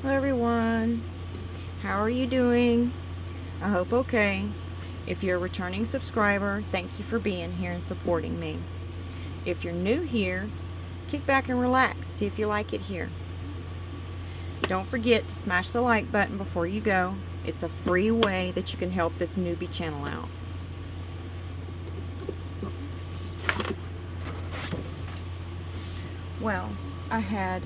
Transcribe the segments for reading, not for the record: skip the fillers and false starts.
Hello everyone, how are you doing? I hope okay. If you're a returning subscriber, thank you for being here and supporting me. If you're new here, kick back and relax, see if you like it here. Don't forget to smash the like button before you go. It's a free way that you can help this newbie channel out. Well, I had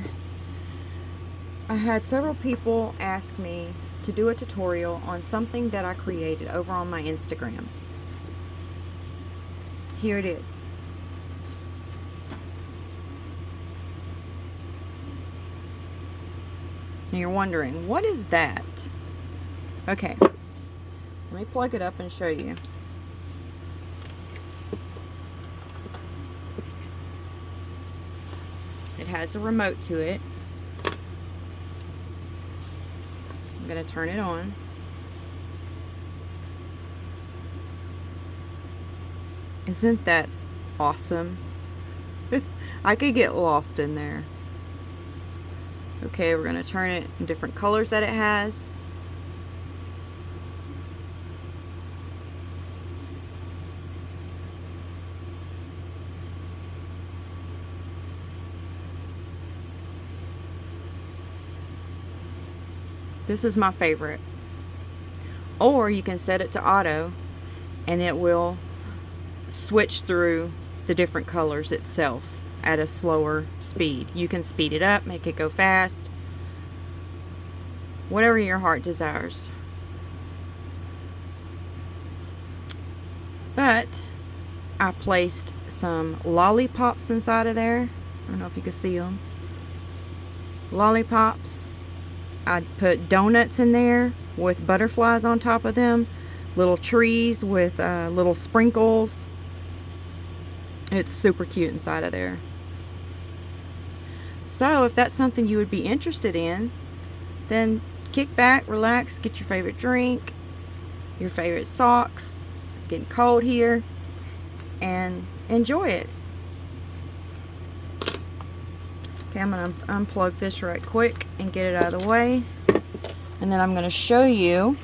several people ask me to do a tutorial on something that I created over on my Instagram. Here it is. And you're wondering, what is that? Okay, let me plug it up and show you. It has a remote to it. I'm going to turn it on. Isn't that awesome? I could get lost in there. Okay, we're going to turn it in different colors that it has. This is my favorite. Or you can set it to auto and it will switch through the different colors itself at a slower speed. You can speed it up, make it go fast, whatever your heart desires. But I placed some lollipops inside of there. I don't know if you can see them. Lollipops. I put donuts in there with butterflies on top of them, little trees with little sprinkles. It's super cute inside of there. So if that's something you would be interested in, then kick back, relax, get your favorite drink, your favorite socks. It's getting cold here, and enjoy it. Okay, I'm going to unplug this right quick and get it out of the way. And then I'm going to show you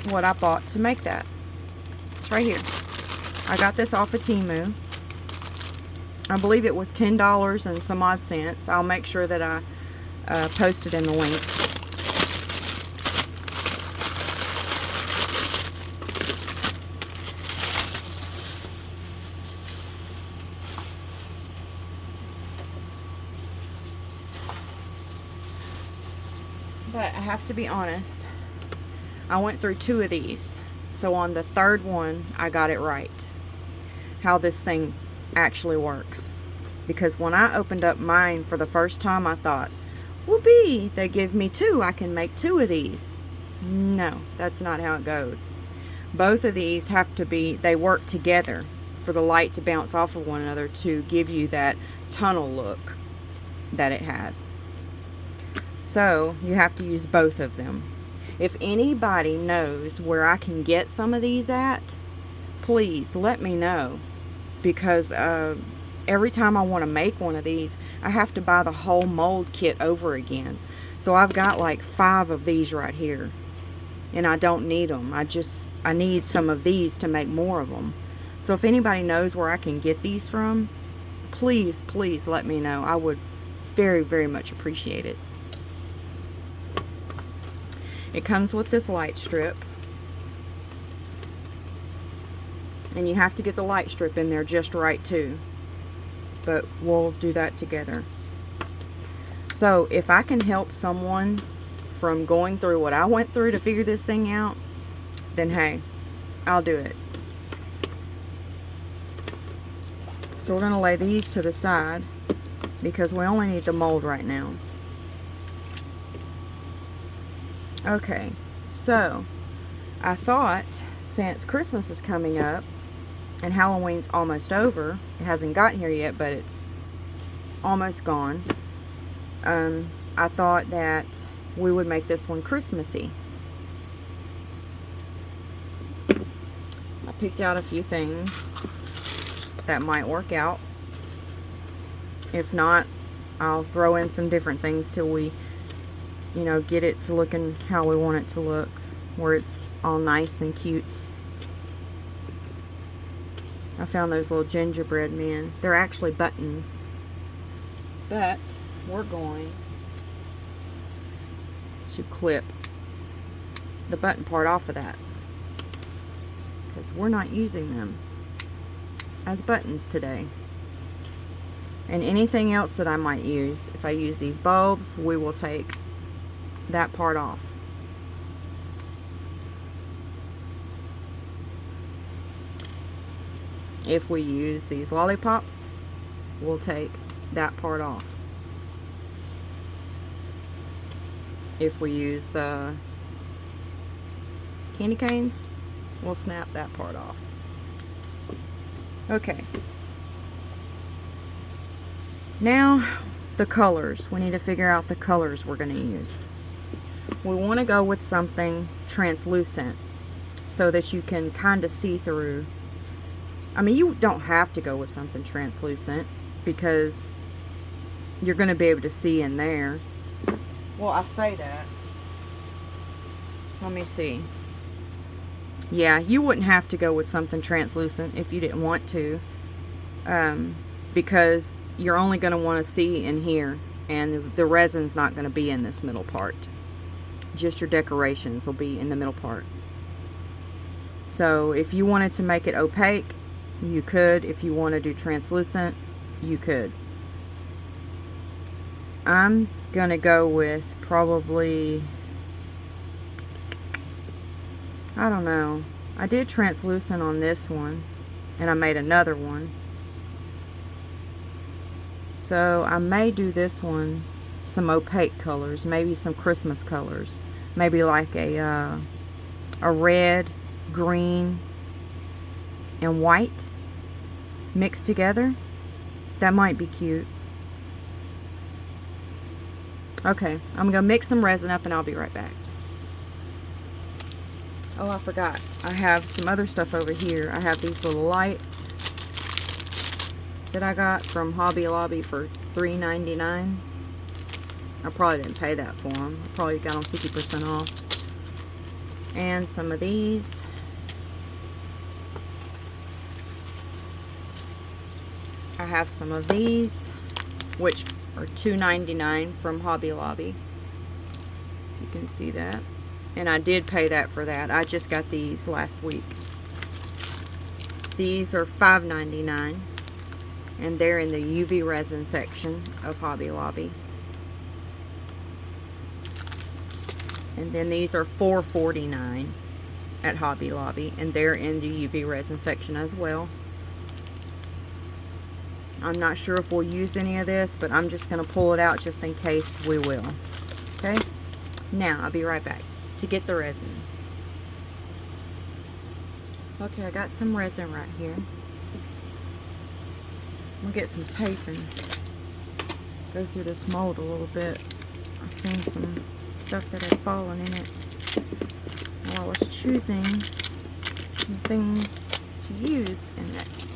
what I bought to make that. It's right here. I got this off of Temu. I believe it was $10 and some odd cents. I'll make sure that I post it in the link. But I have to be honest, I went through 2 of these, so on the 3rd one I got it right, how this thing actually works. Because when I opened up mine for the first time, I thought, whoopee, they give me 2, I can make 2 of these. No, that's not how it goes. Both of these have to be, they work together for the light to bounce off of one another to give you that tunnel look that it has. So you have to use both of them. If anybody knows where I can get some of these at, please let me know, because every time I want to make one of these, I have to buy the whole mold kit over again. So I've got like 5 of these right here, and I don't need them. I need some of these to make more of them. So if anybody knows where I can get these from, please let me know. I would very, very much appreciate it. It comes with this light strip, and you have to get the light strip in there just right too, but we'll do that together. So if I can help someone from going through what I went through to figure this thing out, then hey, I'll do it. So we're going to lay these to the side because we only need the mold right now. Okay, so I thought, since Christmas is coming up and Halloween's almost over, it hasn't gotten here yet, but it's almost gone, I thought that we would make this one Christmassy. I picked out a few things. that might work out. If not, I'll throw in some different things till we, you know, get it to looking how we want it to look, where it's all nice and cute. I found those little gingerbread men. They're actually buttons. But we're going to clip the button part off of that, because we're not using them as buttons today. And anything else that I might use, if I use these bulbs, we will take that part off. If we use these lollipops, we'll take that part off. If we use the candy canes, we'll snap that part off. Okay. Now, the colors. We need to figure out the colors we're going to use. We want to go with something translucent so that you can kind of see through. I mean, you don't have to go with something translucent because you're going to be able to see in there. Well, I say that. Let me see. Yeah, you wouldn't have to go with something translucent if you didn't want to. Because you're only going to want to see in here, and the resin's not going to be in this middle part. Just your decorations will be in the middle part. So if you wanted to make it opaque, you could. If you want to do translucent, you could. I'm going to go with probably, I don't know. I did translucent on this one, and I made another one. So I may do this one some opaque colors, maybe some Christmas colors, maybe like a red, green, and white mixed together. That might be cute. Okay, I'm gonna mix some resin up and I'll be right back. Oh, I forgot. I have some other stuff over here. I have these little lights that I got from Hobby Lobby for $3.99. I probably didn't pay that for them. I probably got them 50% off. And some of these. I have some of these, which are $2.99 from Hobby Lobby. You can see that. And I did pay that for that. I just got these last week. These are $5.99. And they're in the UV resin section of Hobby Lobby. And then these are $4.49 at Hobby Lobby. And they're in the UV resin section as well. I'm not sure if we'll use any of this, but I'm just going to pull it out just in case we will. Okay? Now, I'll be right back to get the resin. Okay, I got some resin right here. We'll get some tape and go through this mold a little bit. I've seen some stuff that had fallen in it while I was choosing some things to use in it.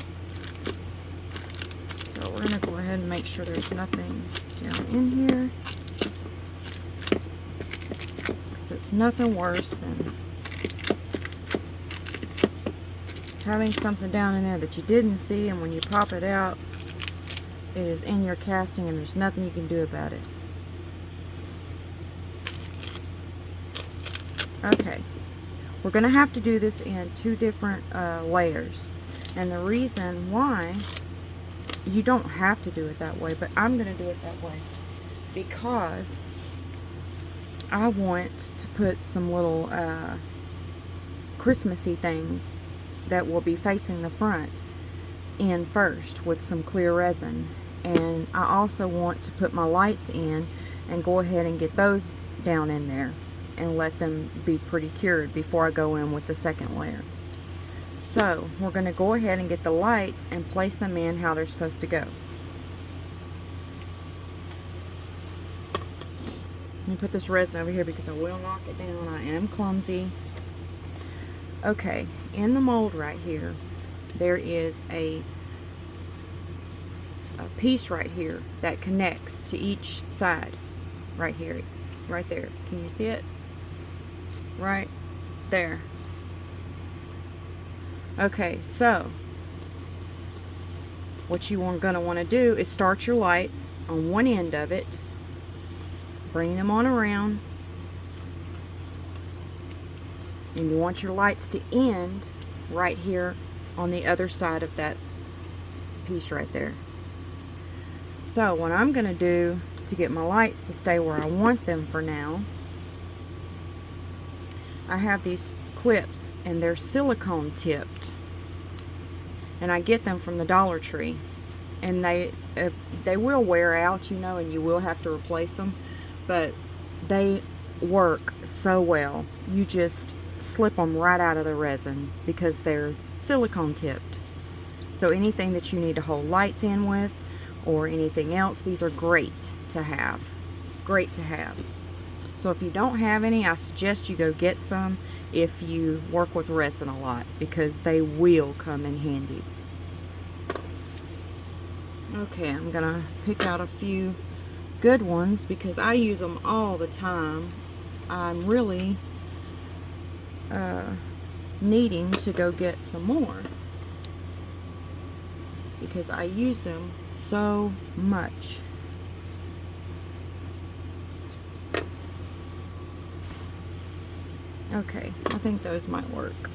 So we're going to go ahead and make sure there's nothing down in here. Because it's nothing worse than having something down in there that you didn't see, and when you pop it out, it is in your casting and there's nothing you can do about it. Okay. We're going to have to do this in 2 different layers. And the reason why, you don't have to do it that way, but I'm going to do it that way because I want to put some little Christmassy things that will be facing the front in first with some clear resin. And I also want to put my lights in and go ahead and get those down in there and let them be pretty cured before I go in with the second layer. So we're going to go ahead and get the lights and place them in how they're supposed to go. Let me put this resin over here because I will knock it down. I am clumsy. Okay, in the mold right here, there is a a piece right here that connects to each side. Right here, right there. Can you see it? Right there. Okay, so what you are going to want to do is start your lights on one end of it, bring them on around, and you want your lights to end right here on the other side of that piece right there. So what I'm going to do to get my lights to stay where I want them for now, I have these clips and they're silicone tipped, and I get them from the Dollar Tree, and they will wear out, you know, and you will have to replace them, but they work so well. You just slip them right out of the resin because they're silicone tipped. So anything that you need to hold lights in with or anything else, these are great to have. Great to have. So if you don't have any, I suggest you go get some if you work with resin a lot, because they will come in handy. Okay, I'm gonna pick out a few good ones because I use them all the time. I'm really needing to go get some more because I use them so much. Okay, I think those might work.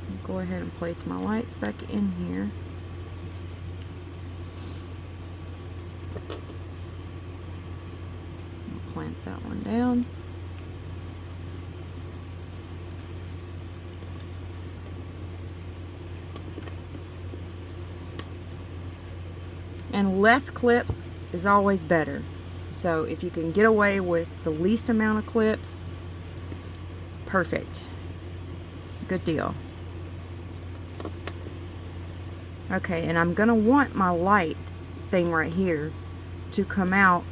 I'll go ahead and place my lights back in here. I'll clamp that one down. And less clips is always better. So if you can get away with the least amount of clips, perfect. Good deal. Okay, and I'm gonna want my light thing right here to come out,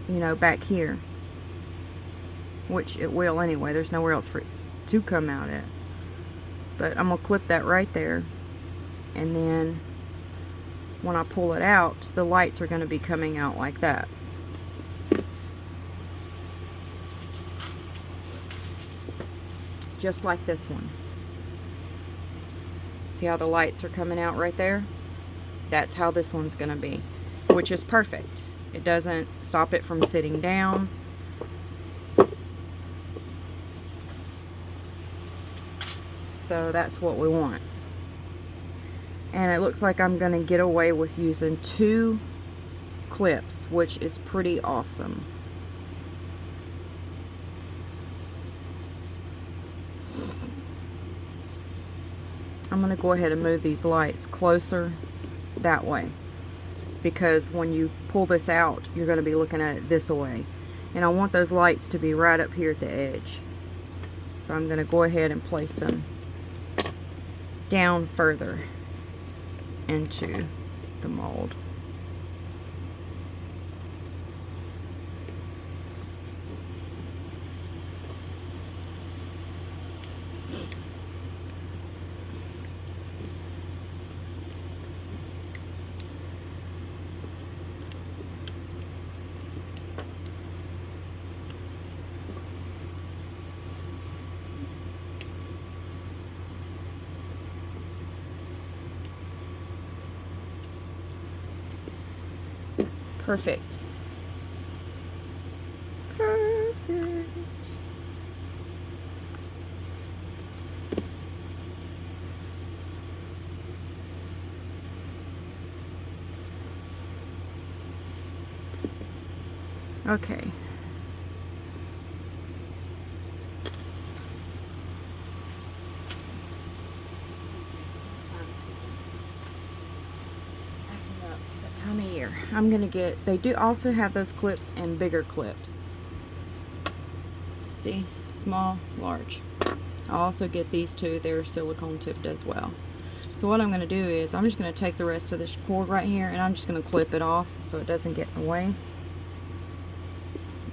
you know, back here, which it will anyway. There's nowhere else for it to come out at. But I'm gonna clip that right there, and then when I pull it out, the lights are going to be coming out like that. Just like this one. See how the lights are coming out right there? That's how this one's going to be, which is perfect. It doesn't stop it from sitting down. So that's what we want. And it looks like I'm going to get away with using 2 clips, which is pretty awesome. I'm going to go ahead and move these lights closer that way, because when you pull this out, you're going to be looking at it this way. And I want those lights to be right up here at the edge. So I'm going to go ahead and place them down further into the mold. Perfect. Perfect. Okay. It's that time of year. I'm gonna get, they do also have those clips and bigger clips. See? Small, large. I'll also get these 2. They're silicone tipped as well. So what I'm going to do is I'm just going to take the rest of this cord right here and I'm just going to clip it off so it doesn't get in the way.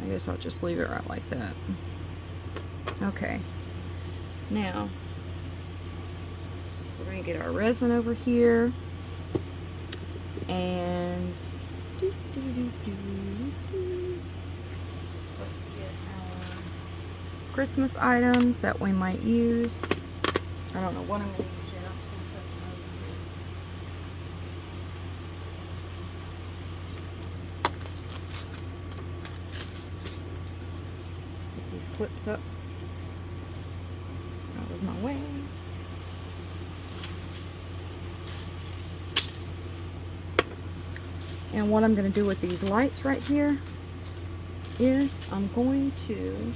I guess I'll just leave it right like that. Okay. Now, we're going to get our resin over here. And let's get our Christmas items that we might use. I don't know what I'm going to use yet. I'm just going to set them over here. Get these clips up out of my way. And what I'm going to do with these lights right here is I'm going to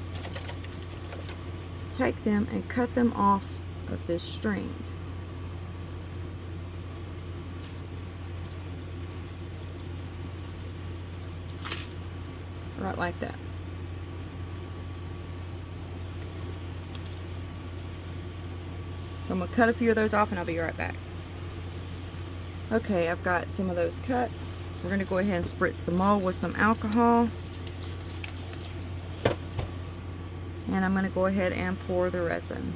take them and cut them off of this string. Right like that. So I'm going to cut a few of those off and I'll be right back. Okay, I've got some of those cut. We're going to go ahead and spritz the mold with some alcohol. And I'm going to go ahead and pour the resin.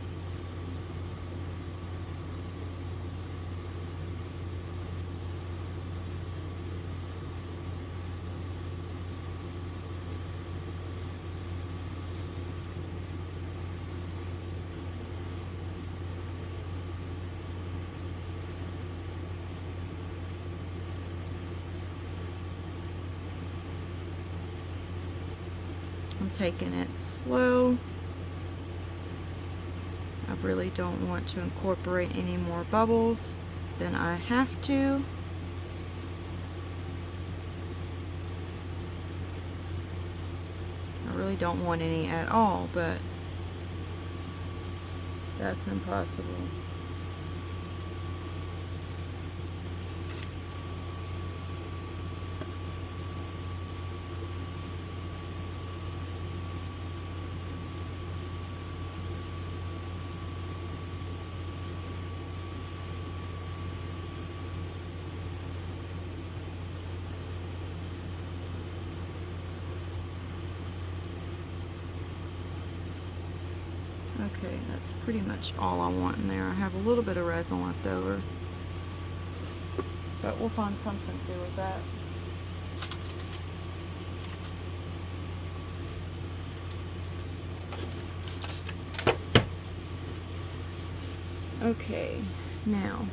I'm taking it slow. I really don't want to incorporate any more bubbles than I have to. I really don't want any at all, but that's impossible. Okay, that's pretty much all I want in there. I have a little bit of resin left over, but we'll find something to do with that. Okay, now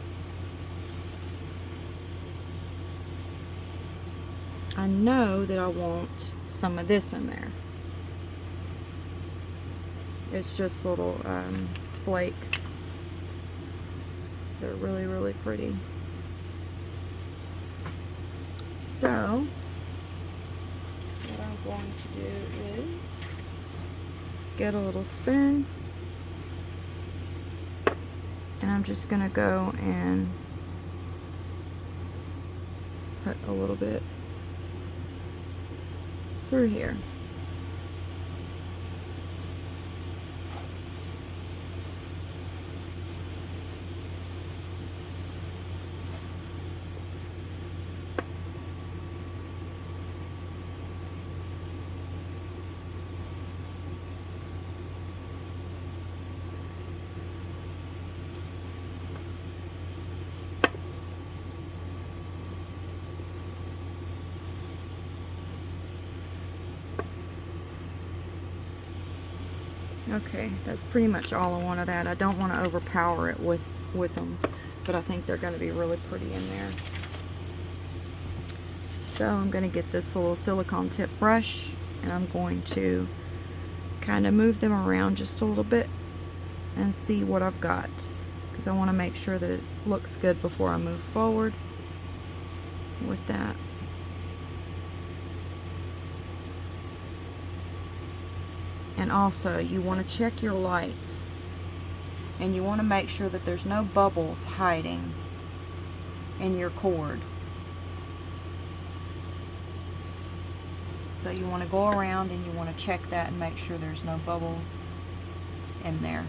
I know that I want some of this in there. It's just little flakes. They're really, really pretty. So, what I'm going to do is get a little spoon, and I'm just going to go and put a little bit through here. Okay, that's pretty much all I want of that. I don't want to overpower it with them, but I think they're going to be really pretty in there. So I'm going to get this little silicone tip brush, and I'm going to kind of move them around just a little bit and see what I've got, because I want to make sure that it looks good before I move forward with that. And also, you want to check your lights, and you want to make sure that there's no bubbles hiding in your cord. So you want to go around and you want to check that and make sure there's no bubbles in there.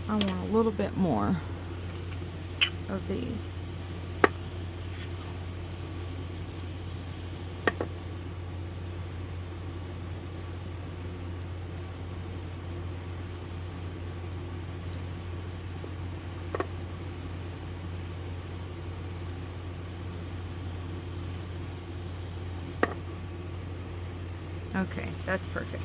I want a little bit more of these. Okay, that's perfect.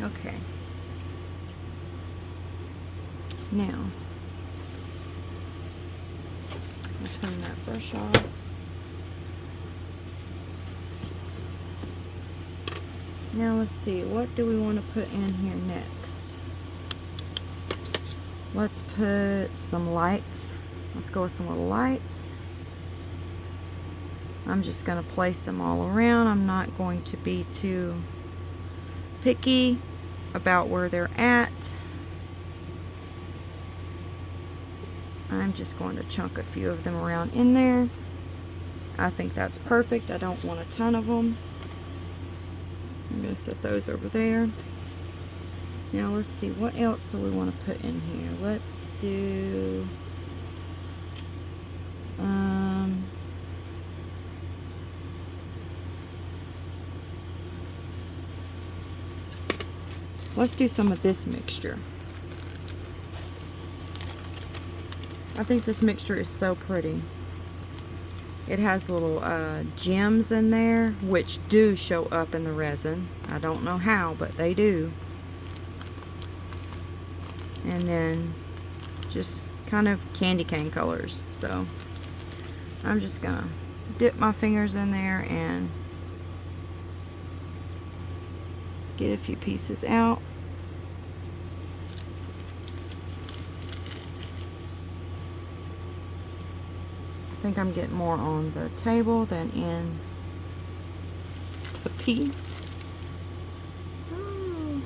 Okay. Now, I'll turn that brush off. Now let's see, what do we want to put in here next? Let's put some lights. Let's go with some little lights. I'm just going to place them all around. I'm not going to be too picky about where they're at. I'm just going to chunk a few of them around in there. I think that's perfect. I don't want a ton of them. I'm going to set those over there. Now let's see, what else do we want to put in here? Let's do let's do some of this mixture. I think this mixture is so pretty. It has little gems in there, which do show up in the resin. I don't know how, but they do. And then just kind of candy cane colors. So I'm just gonna dip my fingers in there and get a few pieces out. I think I'm getting more on the table than in the piece. Oh.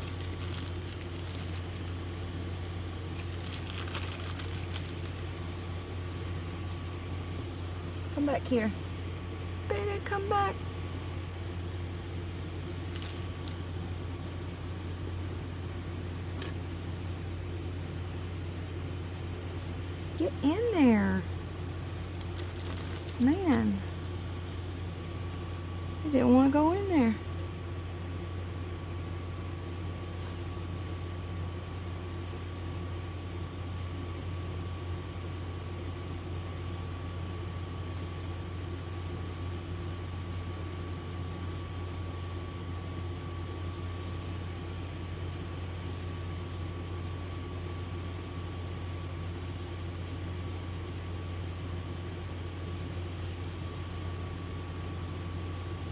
Come back here. Baby, come back. Get in there. Man, I didn't want to go in there.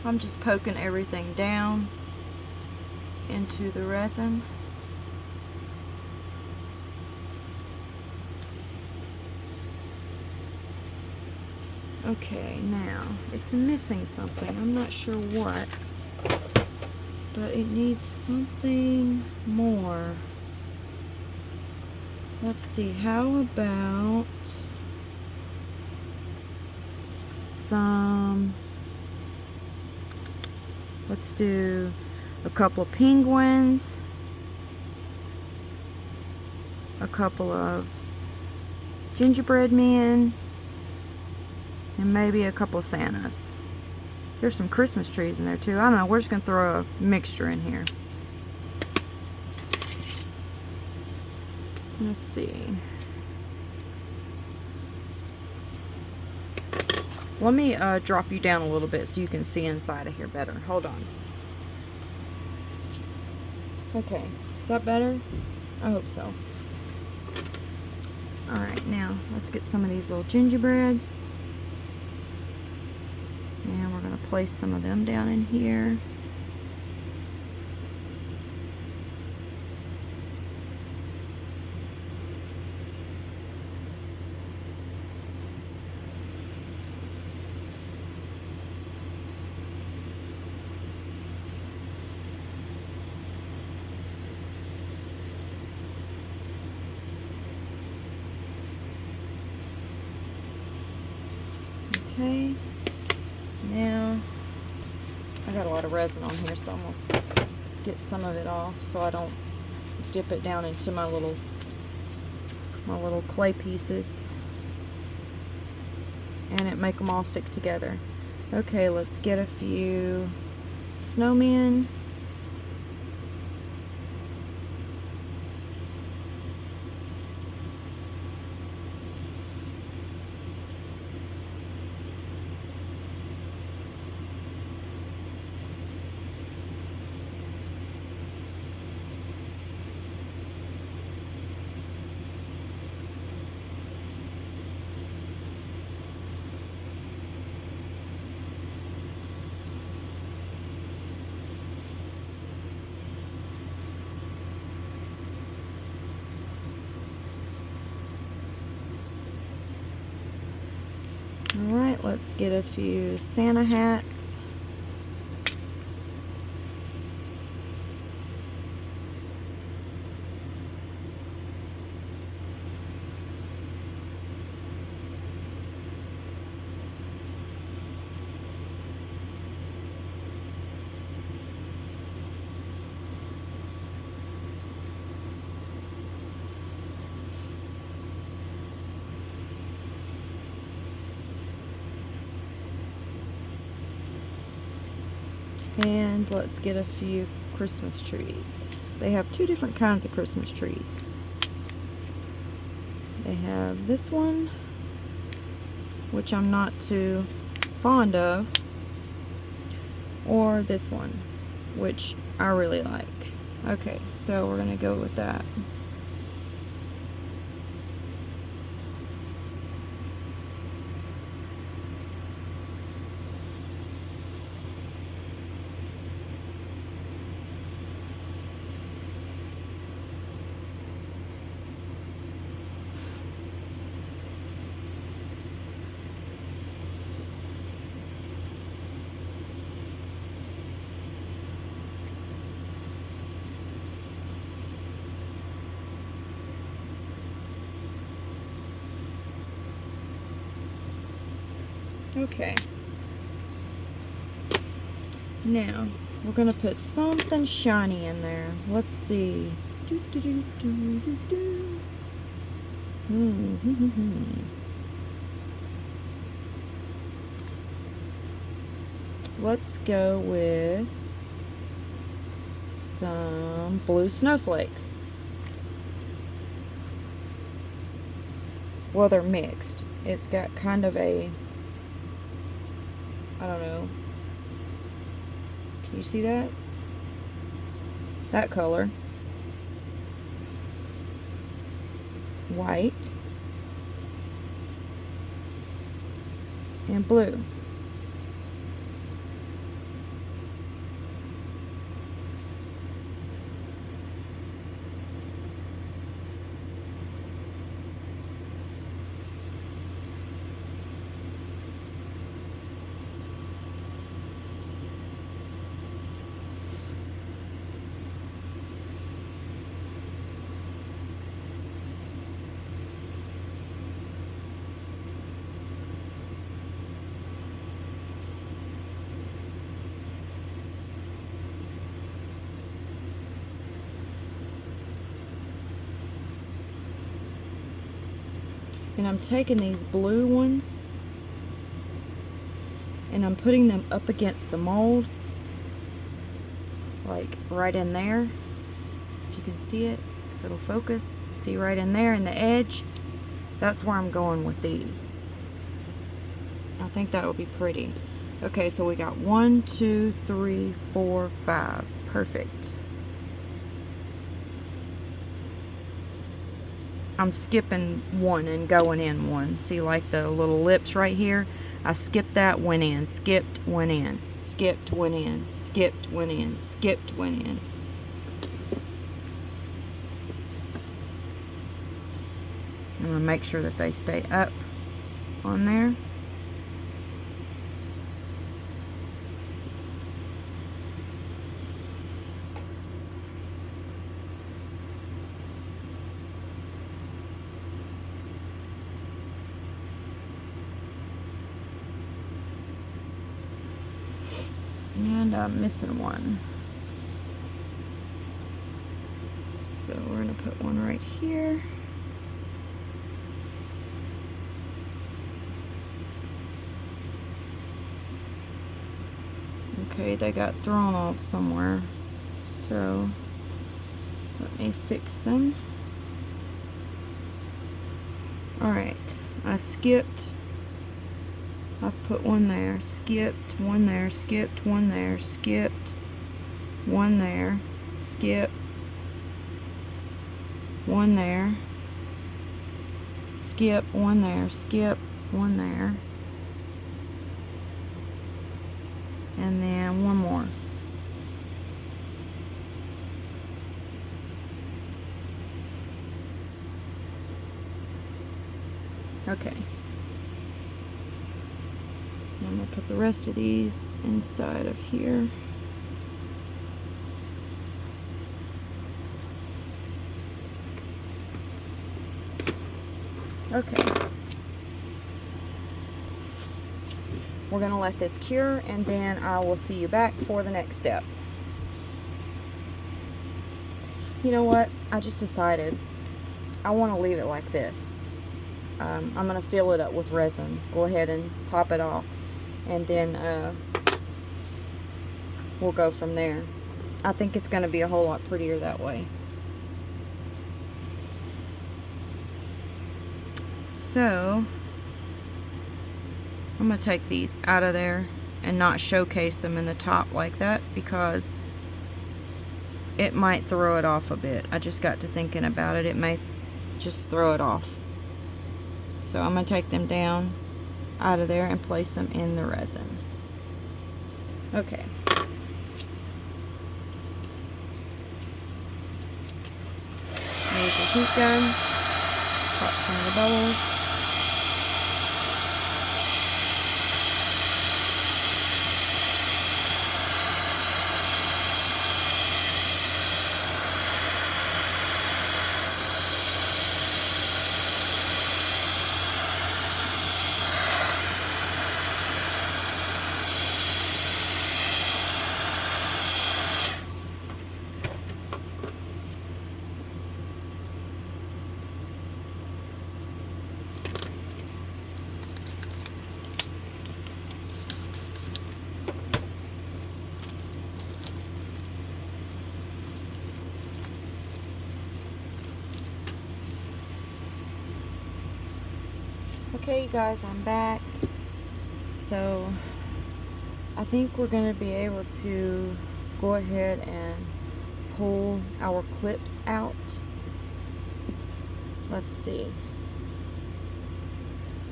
I'm just poking everything down into the resin. Okay, now it's missing something. I'm not sure what, but it needs something more. Let's see, how about some... Let's do a couple of penguins, a couple of gingerbread men, and maybe a couple of Santas. There's some Christmas trees in there too. I don't know, we're just going to throw a mixture in here. Let's see. Let me drop you down a little bit so you can see inside of here better. Hold on. Okay, is that better? I hope so. Alright, now let's get some of these little gingerbreads. And we're going to place some of them down in here. Okay, now I got a lot of resin on here, so I'm going to get some of it off so I don't dip it down into my little clay pieces and it make them all stick together. Okay, let's get a few snowmen. Alright, let's get a few Santa hats. And let's get a few Christmas trees. They have two different kinds of Christmas trees. They have this one, which I'm not too fond of, or this one, which I really like. Okay, so we're gonna go with that. Okay. Now, we're going to put something shiny in there. Let's see. Let's go with some blue snowflakes. Well, they're mixed. It's got kind of a, I don't know. Can you see that? That color. White. And blue. And I'm taking these blue ones and I'm putting them up against the mold, like right in there. If you can see it, if it'll focus, see right in there in the edge. That's where I'm going with these. I think that will be pretty. Okay, so we got 1, 2, 3, 4, 5. Perfect. I'm skipping one and going in one. See, like the little lips right here? I skipped that, went in, skipped, went in, skipped, went in, skipped, went in, skipped, went in. I'm going to make sure that they stay up on there. And I'm missing one. So we're going to put one right here. Okay, they got thrown off somewhere. So let me fix them. Alright, I skipped. I put one there, skipped, one there, skipped, one there, skipped, one there, skip, one there, skip, one there, skip, one there, and then one more. Okay. I'm going to put the rest of these inside of here. Okay. We're going to let this cure, and then I will see you back for the next step. You know what? I just decided I want to leave it like this. I'm going to fill it up with resin. Go ahead and top it off. And then we'll go from there. I think it's going to be a whole lot prettier that way. So I'm going to take these out of there and not showcase them in the top like that, because it might throw it off a bit. I just got to thinking about it. It may just throw it off. So I'm going to take them down out of there and place them in the resin. Okay. There's the heat gun. Pop some of the bubbles. Okay, you guys, I'm back. So I think we're going to be able to go ahead and pull our clips out. Let's see.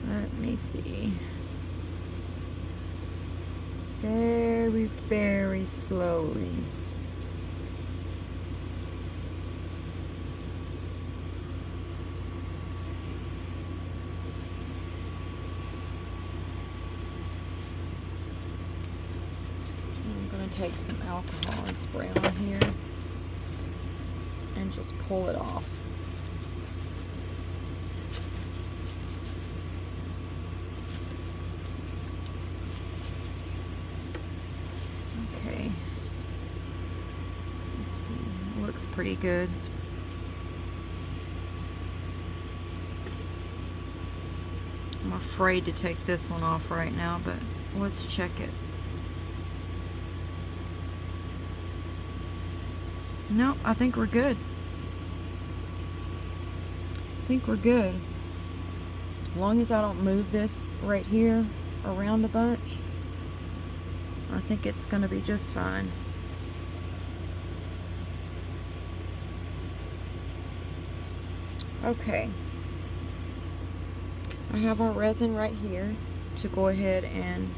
Let me see. Very, very slowly. Take some alcohol and spray on here and just pull it off. Okay. Let's see. It looks pretty good. I'm afraid to take this one off right now, but let's check it. Nope, I think we're good. I think we're good. As long as I don't move this right here around a bunch, I think it's going to be just fine. Okay, I have our resin right here to go ahead and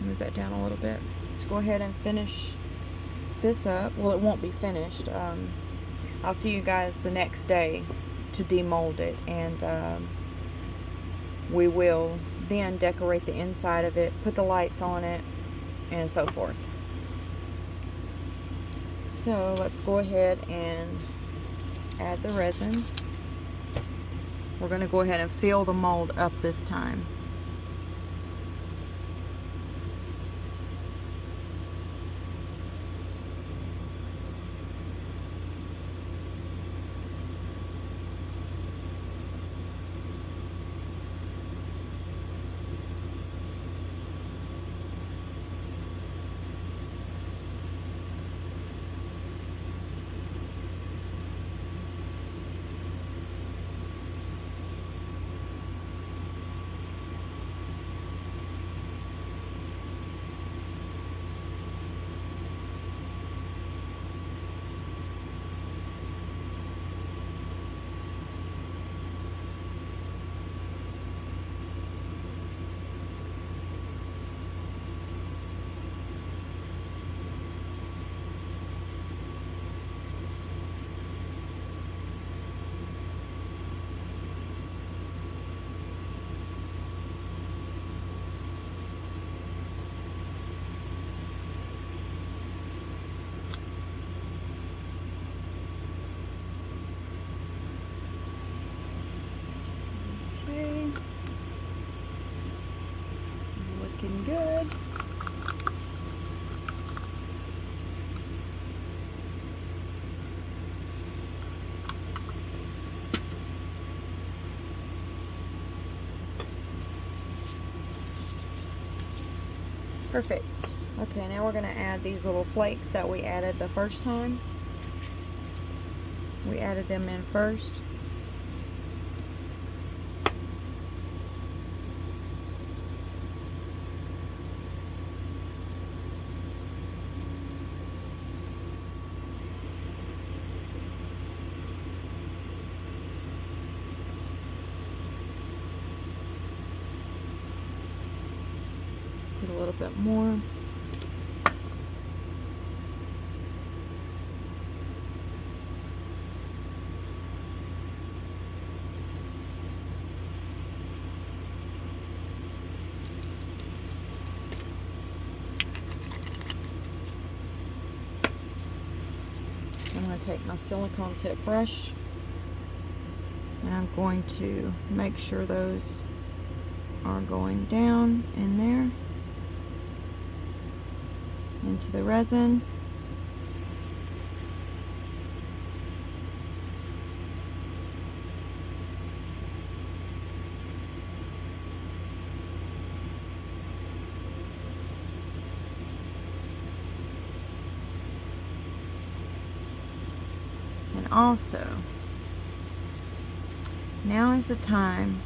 move that down a little bit. Let's go ahead and finish this up. Well, it won't be finished. I'll see you guys the next day to demold it, and we will then decorate the inside of it, put the lights on it, and so forth. So let's go ahead and add the resin. We're going to go ahead and fill the mold up this time. Looking good. Perfect. Okay, now we're going to add these little flakes that we added the first time. We added them in first. Get a little bit more. I'm going to take my silicone tip brush and I'm going to make sure those are going down in there into the resin. And also, now is the time.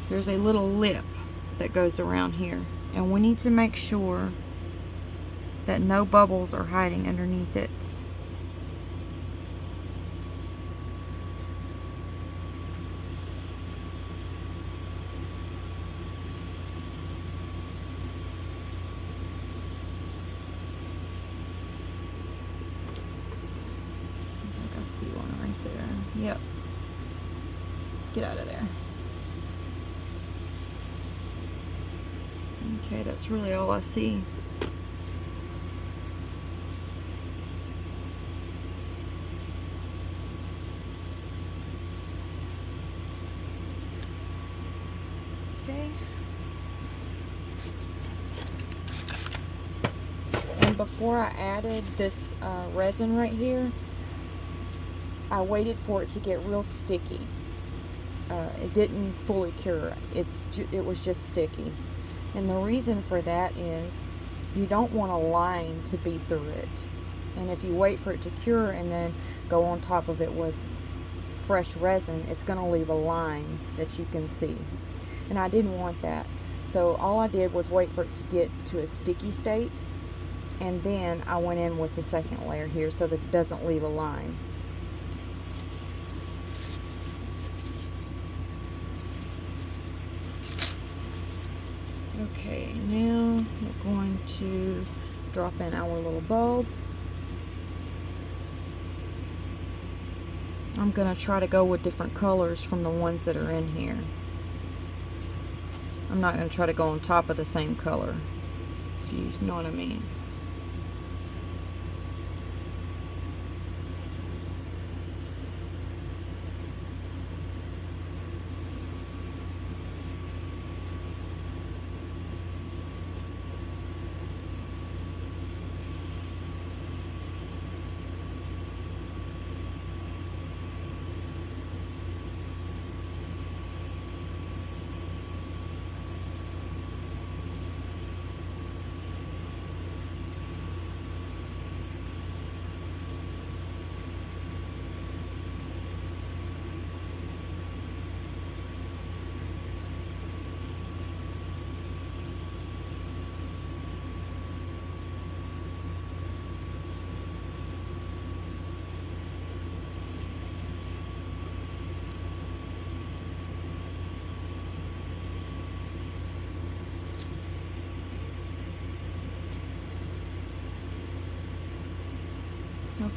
There's a little lip that goes around here, and we need to make sure that no bubbles are hiding underneath it. Seems like I see one right there. Yep. Get out of there. Okay, that's really all I see. Okay. And before I added this resin right here, I waited for it to get real sticky. It didn't fully cure. It was just sticky. And the reason for that is you don't want a line to be through it. And if you wait for it to cure and then go on top of it with fresh resin, it's going to leave a line that you can see. And I didn't want that. So all I did was wait for it to get to a sticky state, and then I went in with the second layer here so that it doesn't leave a line. Okay, now we're going to drop in our little bulbs. I'm going to try to go with different colors from the ones that are in here. I'm not going to try to go on top of the same color, if you know what I mean.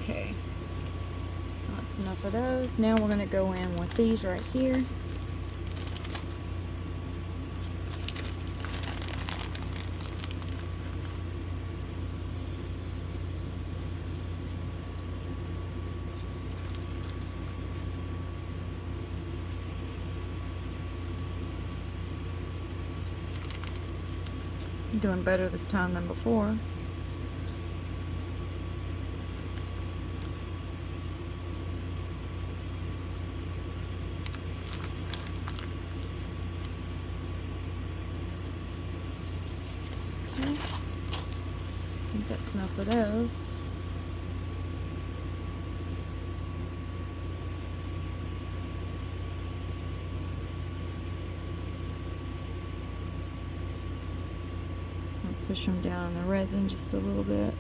Okay, that's enough of those. Now we're going to go in with these right here. I'm doing better this time than before. I think that's enough of those. I'll push them down in the resin just a little bit.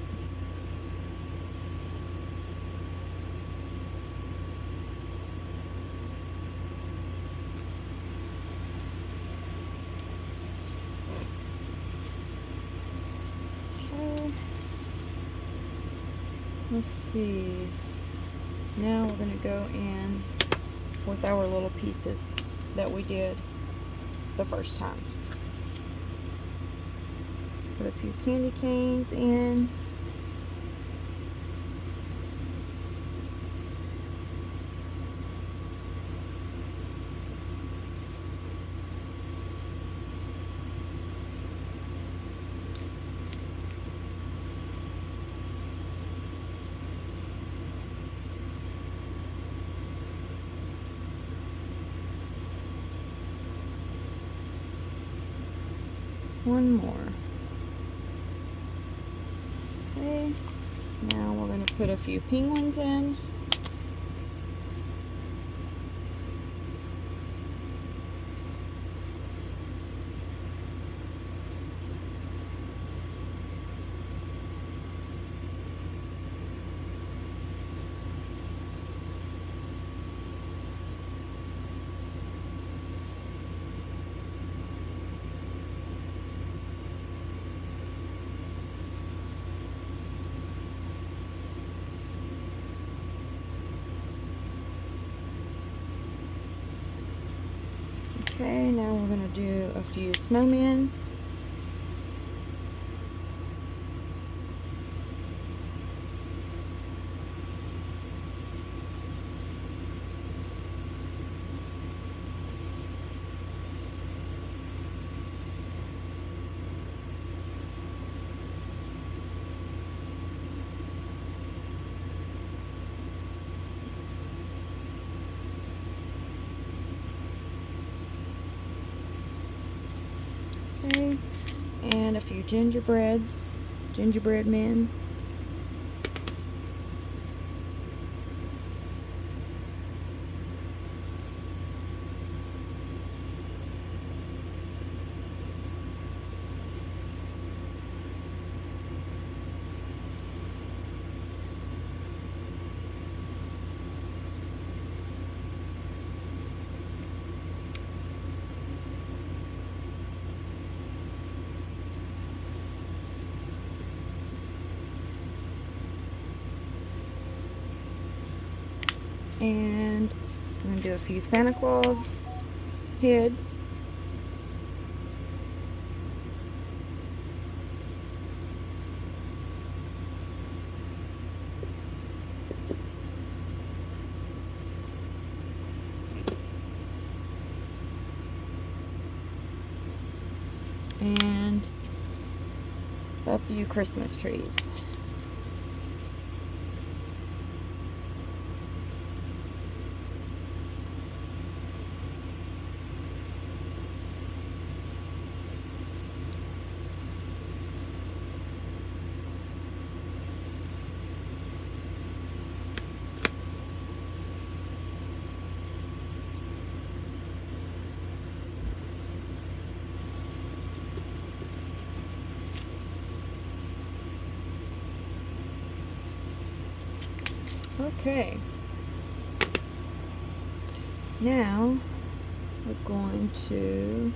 Let's see. Now we're going to go in with our little pieces that we did the first time. Put a few candy canes in. One more. Okay, now we're going to put a few penguins in. Okay, now we're going to do a few snowmen. Okay, and a few gingerbread men. And I'm going to do a few Santa Claus heads. And a few Christmas trees. Okay, now we're going to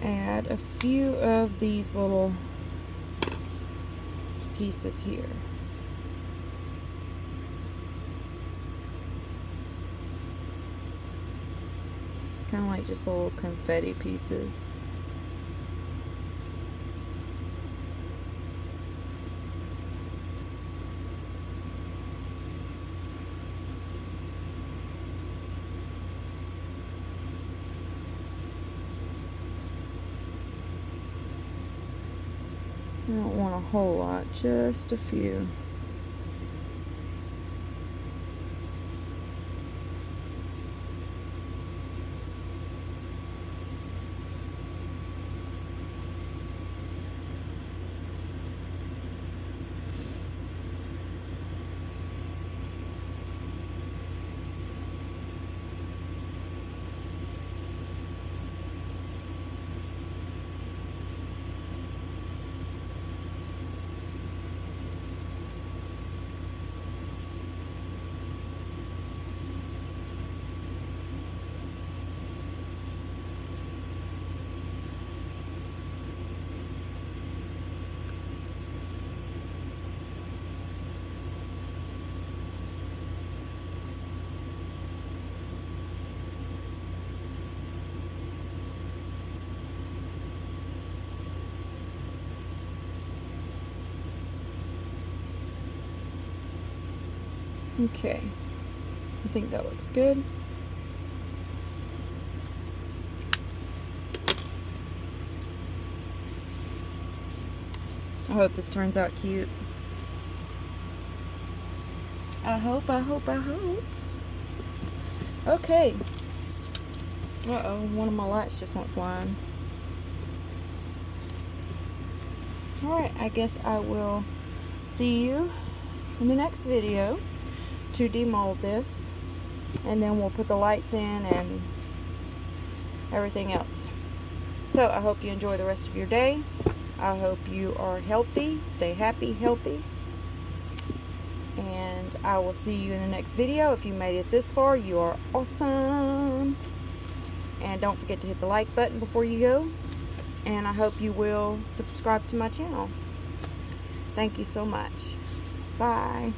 add a few of these little pieces here. Kind of like just little confetti pieces. I don't want a whole lot, just a few. Okay, I think that looks good. I hope this turns out cute. I hope. Okay. Uh-oh, one of my lights just went flying. Alright, I guess I will see you in the next video to demold this, and then we'll put the lights in and everything else. So I hope you enjoy the rest of your day. I hope you are healthy, stay happy, healthy, and I will see you in the next video. If you made it this far, you are awesome, and don't forget to hit the like button before you go, and I hope you will subscribe to my channel. Thank you so much. Bye.